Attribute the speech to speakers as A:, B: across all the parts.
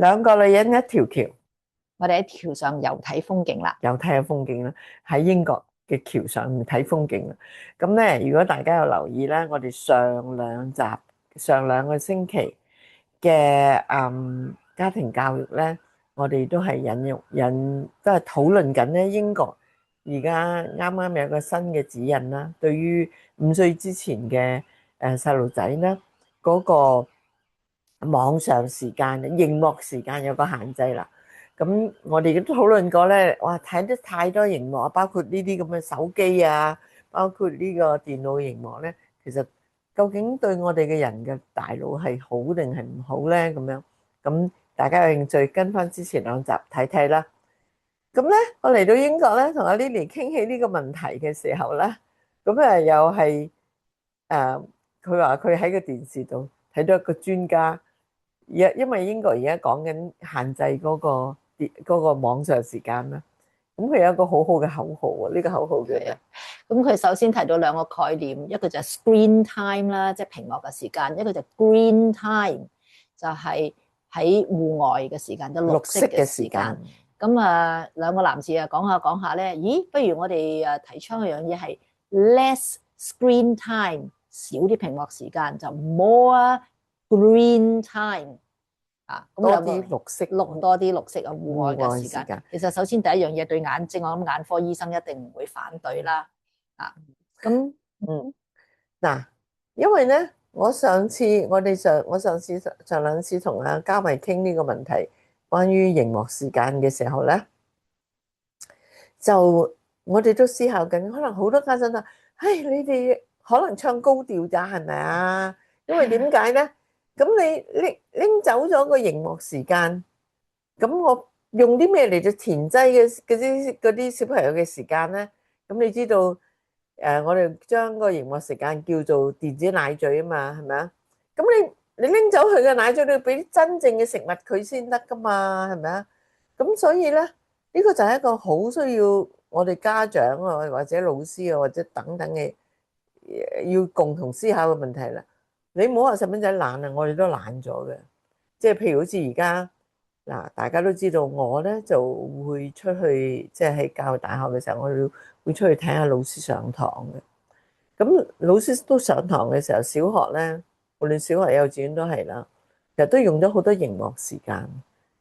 A: 兩個女人一條橋，
B: 我哋喺橋上遊睇風景啦。
A: 又睇下風景啦。喺英國嘅橋上面睇風景啦。咁咧，如果大家有留意咧，我哋上兩個星期嘅家庭教育咧，我哋都係都係討論緊咧英國而家啱啱有個新嘅指引啦，對於5歲之前嘅細路仔咧嗰個網上時間、熒幕時間有個限制啦。咁我哋都討論過咧，哇！睇得太多熒幕啊，包括呢啲咁嘅手機啊，包括呢個電腦熒幕咧，其實究竟對我哋嘅人嘅大腦係好定係唔好咧？咁樣咁大家有興趣跟翻之前兩集睇睇啦。咁咧，我嚟到英國咧，同阿 Lily 傾起呢個問題嘅時候咧，咁又係佢話佢喺個電視度睇到一個專家，因為英國而家講緊限制嗰個網上時間啦。咁佢有一個好好嘅口號啊，呢個口號叫咩？
B: 咁佢首先提到兩個概念，一個就係 screen time 啦，即係屏幕嘅時間；一個就係 green time，就係喺戶外嘅時間，即係綠色嘅時間。咁兩個男士講下講下咧，咦？不如我哋提倡一樣嘢係 less screen time，少啲屏幕時間，就 more green time。
A: 多啲綠色，
B: 多啲綠色啊，戶外嘅時間。其實首先第一樣嘢對眼睛，我諗眼科醫生一定唔會反對啦。咁
A: 嗱，因為咧，我上次上兩次同阿嘉慧傾呢個問題，關於熒幕時間嘅時候咧，就我哋都思考緊，可能好多家長都，唉，你哋可能唱高調咋，係咪啊？因為點解咧？咁你拎走咗個熒幕時間，咁我用啲咩嚟做填劑嗰啲小朋友嘅時間咧？咁你知道我哋將個熒幕時間叫做電子奶嘴啊嘛，係咪啊？咁你拎走佢嘅奶嘴，你要俾啲真正嘅食物佢先得噶嘛，係咪啊？咁所以咧，呢個就係一個好需要我哋家長啊，或者老師啊，或者等等嘅要共同思考嘅問題啦。你唔好話細蚊仔懶啊，我哋都懶咗嘅。即係譬如好似而家嗱，大家都知道我咧就會出去，即係喺教育大學嘅時候，我哋會出去睇下老師上堂嘅。咁老師都上堂嘅時候，小學咧，無論小學、幼稚園都係啦，其實都用咗好多熒幕時間，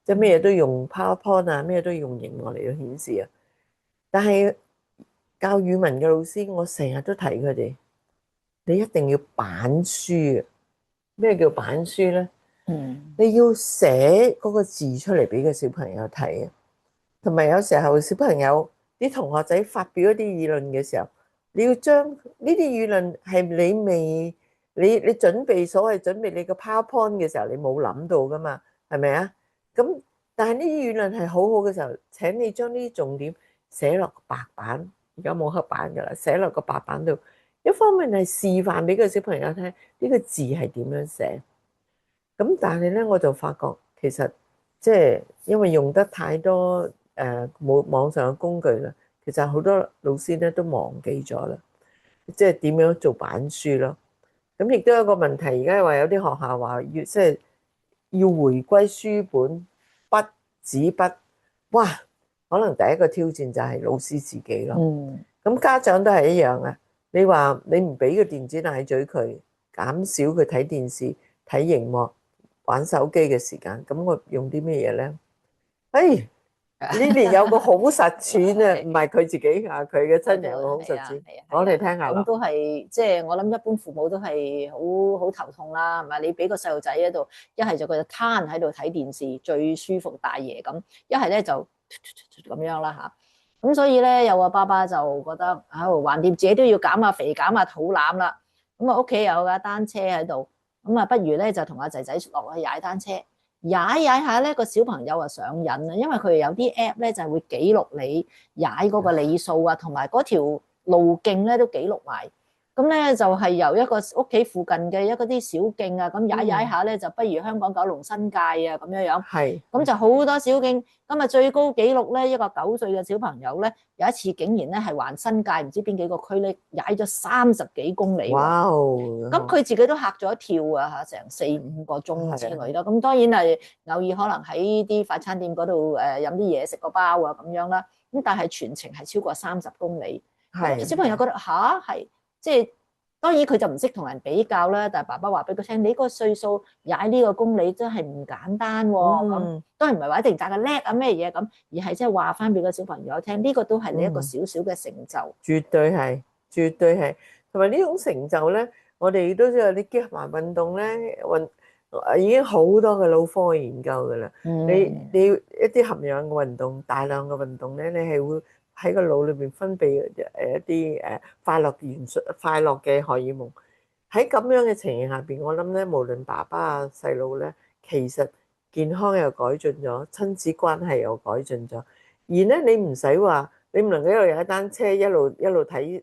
A: 即係咩嘢都用 PowerPoint 啊，咩嘢都用熒幕嚟到顯示啊。但係教語文嘅老師，我成日都提佢哋，你一定要板書啊！咩叫板書咧？你要寫嗰個字出嚟俾個小朋友睇啊，同埋有時候小朋友啲同學仔發表一啲議論嘅時候，你要將呢啲議論係你準備所謂準備你個 PowerPoint 嘅時候，你冇諗到噶嘛，係咪啊？咁但係呢啲議論係好好嘅時候，請你將呢啲重點寫落白板，而家冇黑板噶啦，寫落個白板度，一方面係示範俾個小朋友睇呢個字係點樣寫。咁但係咧，我就發覺其實即係因為用得太多冇網上嘅工具啦，其實好多老師咧都忘記咗啦，即係點樣做板書咯。咁亦都有一個問題，而家話有啲學校話要回歸書本筆紙筆，哇！可能第一個挑戰就係老師自己咯。咁家長都係一樣啊。你話你唔俾個電子奶嘴佢，減少佢睇電視、睇熒幕、玩手機嘅時間，咁我用啲咩嘢咧？Lily 有個好實踐啊，唔係佢自己啊，佢嘅親人有個好實踐，講嚟聽下啦。
B: 咁都係即係我諗，一般父母都係好頭痛啦，係咪？你俾個細路仔喺度，一係就佢就攤喺度睇電視，最舒服大爺咁；一係咧就咁樣啦嚇。咁所以咧，有個爸爸就覺得，橫掂自己都要減下肥、減下肚腩啦。咁啊，屋企有架單車喺度，咁啊，不如咧就同阿仔仔落去踩單車。踩下咧，個小朋友啊上癮啊，因為佢哋有啲 app 咧就係會記錄你踩嗰個里數啊，同埋嗰條路徑咧都記錄埋。咁咧就係由一個屋企附近嘅一啲小徑啊，咁踩下咧就不如香港九龍新界啊咁樣樣。
A: 係
B: 咁就好多小徑。咁啊最高紀錄咧，一個9歲嘅小朋友咧，有一次竟然咧係環新界唔知邊幾個區咧，踩咗30幾公里喎。
A: 哇哦！
B: 咁佢自己都嚇咗一跳啊嚇，成4、5個鐘之類啦。咁當然係偶爾可能喺啲快餐店嗰度飲啲嘢食個包啊咁樣啦。咁但係全程係超過30公里。咁小朋友覺得吓係即係當然佢就唔識同人比較啦，但係爸爸話俾佢聽：你個歲數踩呢個公里真係唔簡單喎。咁當然唔係話一定踩得叻啊咩嘢咁，而係即係話翻俾個小朋友聽，呢個都係你一個小小嘅成就。
A: 絕對係，絕對係。同埋呢種成就咧，我哋都知道啲結合埋運動咧，已經好多嘅腦科研究㗎啦。你一啲含氧嘅運動，大量嘅運動咧，你係會喺個腦裏邊分泌一啲快樂元素、快樂嘅荷爾蒙。喺咁樣嘅情形下邊，我諗咧，無論爸爸啊、細路咧，其實健康又改進咗，親子關係又改進咗。而咧，你唔使話，你唔能夠一路踩單車，一路睇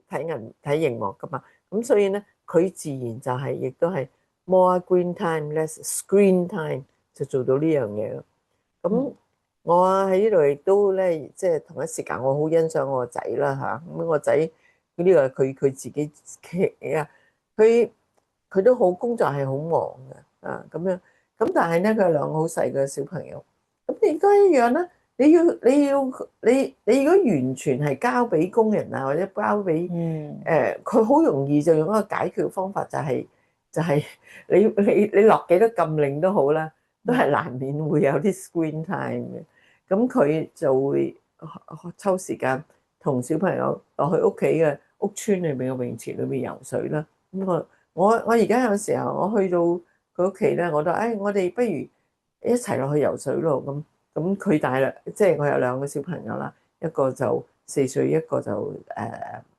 A: 熒幕噶嘛。咁所以咧，佢自然就係亦都係 more green time less screen time 就做到呢樣嘢咯。咁我喺呢度亦都咧，即係同一時間，我好欣賞我個仔啦嚇。咁我仔呢個係佢自己嘅啊，佢都好工作係好忙嘅啊咁樣。咁但係咧，佢有2個好細嘅小朋友，咁你都一樣啦。你如果完全係交俾工人啊，或者交俾佢好容易就用一個解決方法，就係你落幾多禁令都好啦，都係難免會有啲 screen time 嘅。咁佢就會抽時間同小朋友落去屋企嘅屋村裏邊嘅泳池裏邊游水啦。咁我而家有時候我去到佢屋企咧，我都我哋不如一齊落去游水咯。咁佢大啦，即係我有2個小朋友啦，一個就4歲，一個就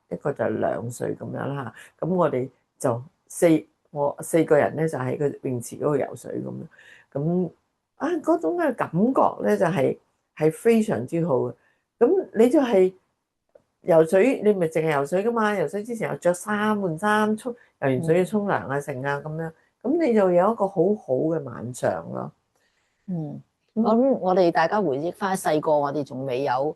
A: 2歲咁樣啦。咁我哋就4個人咧，就喺個泳池嗰度游水咁樣。咁嗰種嘅感覺咧，就係非常之好嘅。咁你就係游水，你咪淨係游水噶嘛？游水之前又着衫換衫，游完水要沖涼啊成啊咁樣。咁你就有一個好好嘅晚上咯。
B: 咁我哋大家回憶翻細個，我哋仲未有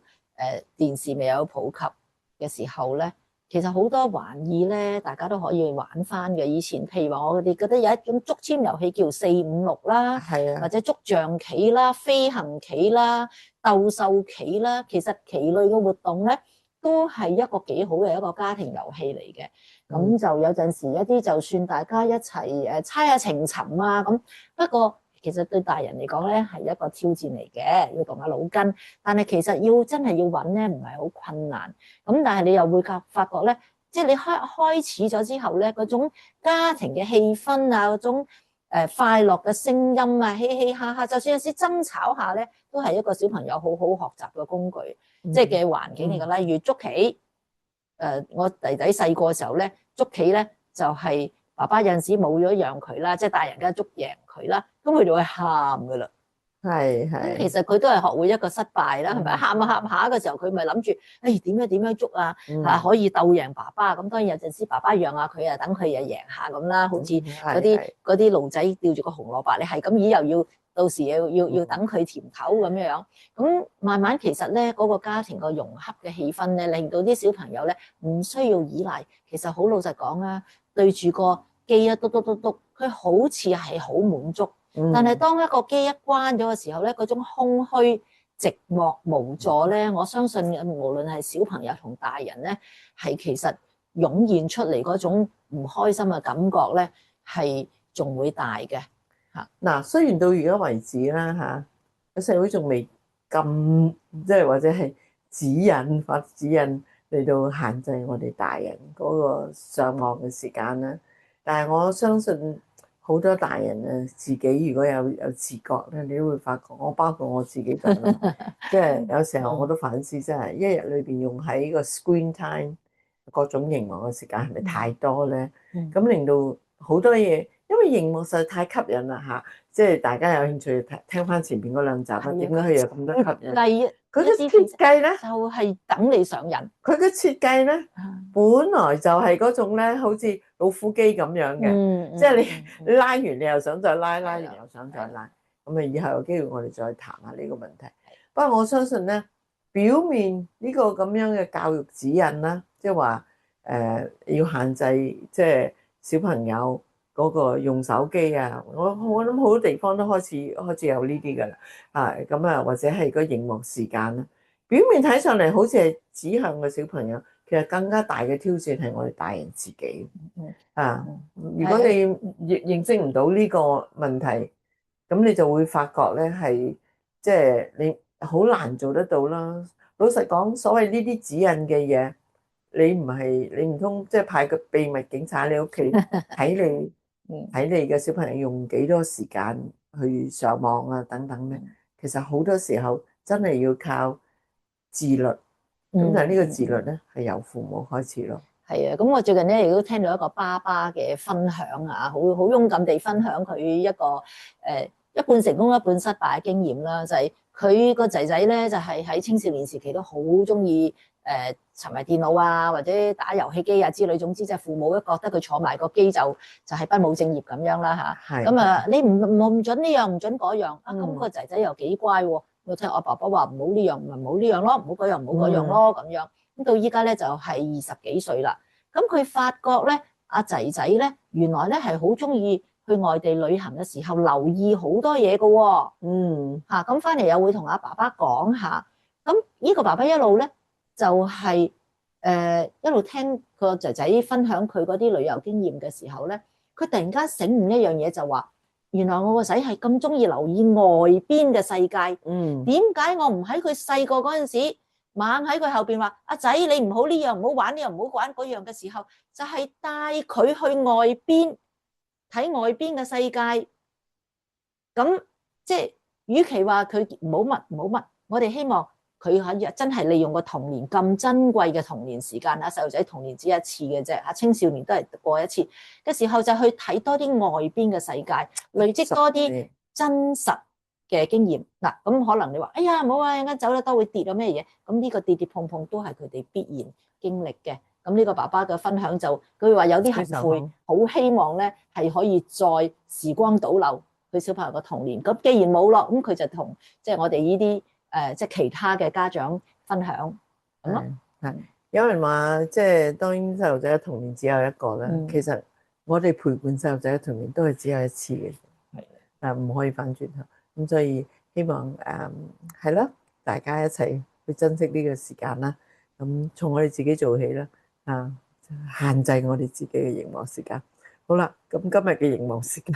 B: 電視未有普及嘅時候咧，其實好多玩意咧，大家都可以玩翻嘅。以前譬如話，我哋覺得有一種竹籤遊戲叫456啦，或者捉象棋啦、飛行棋啦、鬥獸棋啦，其實棋類嘅活動咧，都係一個幾好嘅一個家庭遊戲嚟嘅。咁就有陣時一啲就算大家一齊猜下情尋啊咁，不過其實對大人嚟講咧係一個挑戰嚟嘅，要動下腦筋。但係其實真係要揾咧，唔係好困難。咁但係你又會發覺咧，即係你開始咗之後咧，嗰種家庭嘅氣氛啊，嗰種快樂嘅聲音啊，嘻嘻哈哈，就算有時爭吵下咧，都係一個小朋友好好學習嘅工具，即係嘅環境嚟嘅。例如捉棋，我弟弟細個嘅時候咧，捉棋咧就係爸爸有陣時冇咗讓佢啦，即係大人梗係捉贏佢啦，咁佢就會喊噶啦。咁其實佢都係學會一個失敗啦，係咪？喊下嘅時候，佢咪諗住，點樣捉啊？可以鬥贏爸爸。咁當然有陣時爸爸讓下佢啊，等佢又贏下咁啦。好似嗰啲驢仔吊住個紅蘿蔔，你係咁又要到時要等佢甜頭咁樣。咁慢慢其實咧，嗰個家庭個融洽嘅氣氛咧，令到啲小朋友咧唔需要依賴。其實好老實講啊，對住個機篤篤篤篤，佢好似係好滿足。但係當一個機一關咗嘅時候咧，嗰種空虛、寂寞、無助咧，我相信無論係小朋友同大人咧，係其實湧現出嚟嗰種唔開心嘅感覺咧，係仲會大嘅嚇。嗱，
A: 雖然到而家為止啦嚇，個社會仲未咁即係或者係發指引嚟到限制我哋大人嗰個上網嘅時間啦，但係我相信。好多大人啊，自己如果有自覺咧，你都會發覺，我包括我自己咁，即係有時候我都反思，真係一日裏邊用喺個 screen time 各種熒幕嘅時間係咪太多咧？咁令到好多嘢，因為熒幕實在太吸引啦嚇，即係大家有興趣聽翻前邊嗰2集啦，點解佢有咁多吸引？佢嘅設計咧，
B: 就係等你上癮。
A: 佢嘅設計咧，本來就係嗰種咧，好似老虎機咁樣嘅，即係你拉完你又想再拉，拉完又想再拉。咁啊，以後有機會我哋再談下呢個問題。不過我相信咧，表面呢個咁樣嘅教育指引啦，即係話要限制即係小朋友嗰個用手機啊。我諗好多地方都開始有呢啲㗎啦。咁啊，或者係個熒幕時間啦。表面睇上嚟好似係指向個小朋友，其實更加大嘅挑戰係我哋大人自己。如果你認識唔到呢個問題，咁你就會發覺咧係即係你好難做得到啦。老實講，所謂呢啲指引嘅嘢，你唔通即係派個秘密警察喺你屋企睇你嘅小朋友用幾多時間去上網啊等等咧？其實好多時候真係要靠自律。咁但係呢個自律咧係由父母開始咯。
B: 係啊，咁我最近咧亦都聽到一個爸爸嘅分享啊，好勇敢地分享佢一個一半成功一半失敗嘅經驗啦，就係佢個仔仔咧就係喺青少年時期都好中意沉迷電腦啊，或者打遊戲機啊之類，總之就係父母都覺得佢坐埋個機就係不務正業咁樣啦嚇。咁啊，你唔準呢樣唔準嗰樣啊，咁個仔仔又幾乖喎，我聽我爸爸話唔好呢樣咪唔好呢樣咯，唔好嗰樣唔好嗰樣咯咁樣。咁到依家咧就係20幾歲啦。咁佢發覺咧，阿仔仔咧原來咧係好中意去外地旅行嘅時候留意好多嘢嘅喎。咁翻嚟又會同阿爸爸講下。咁呢個爸爸一路咧就係一路聽個仔仔分享佢嗰啲旅遊經驗嘅時候咧，佢突然間醒悟一樣嘢，就話原來我個仔係咁中意留意外邊嘅世界。點解我唔喺佢細個嗰陣時猛喺佢後邊話阿仔你唔好呢樣，唔好玩呢樣，唔好玩嗰樣嘅時候，就係帶佢去外邊睇外邊嘅世界。咁即係與其話佢唔好乜，我哋希望佢可真係利用個童年咁珍貴嘅童年時間啊！細路仔童年只一次嘅啫，青少年都係過一次嘅時候，就去睇多啲外邊嘅世界，累積多啲真實嘅經驗嗱。咁可能你話哎呀唔好啊，一陣間走得多會跌啊咩嘢？咁呢個跌跌碰碰都係佢哋必然經歷嘅。咁呢個爸爸嘅分享就佢話有啲後悔，好希望咧係可以再時光倒流佢小朋友嘅童年。咁既然冇咯，咁佢就同即係我哋呢啲即係其他嘅家長分享咁咯。
A: 有人話即係當然細路仔嘅童年只有一個啦。其實我哋陪伴細路仔嘅童年都係只有一次嘅，但唔可以翻轉頭。咁所以希望係咯，大家一齊去珍惜呢個時間啦。咁從我哋自己做起啦，限制我哋自己嘅熒幕時間。好啦，咁今日嘅熒幕時間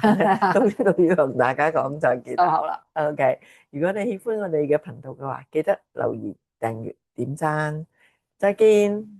A: 到呢度要同大家講再見。
B: 好啦
A: ，OK。如果你喜歡我哋嘅頻道嘅話，記得留言、訂閱、點讚。再見。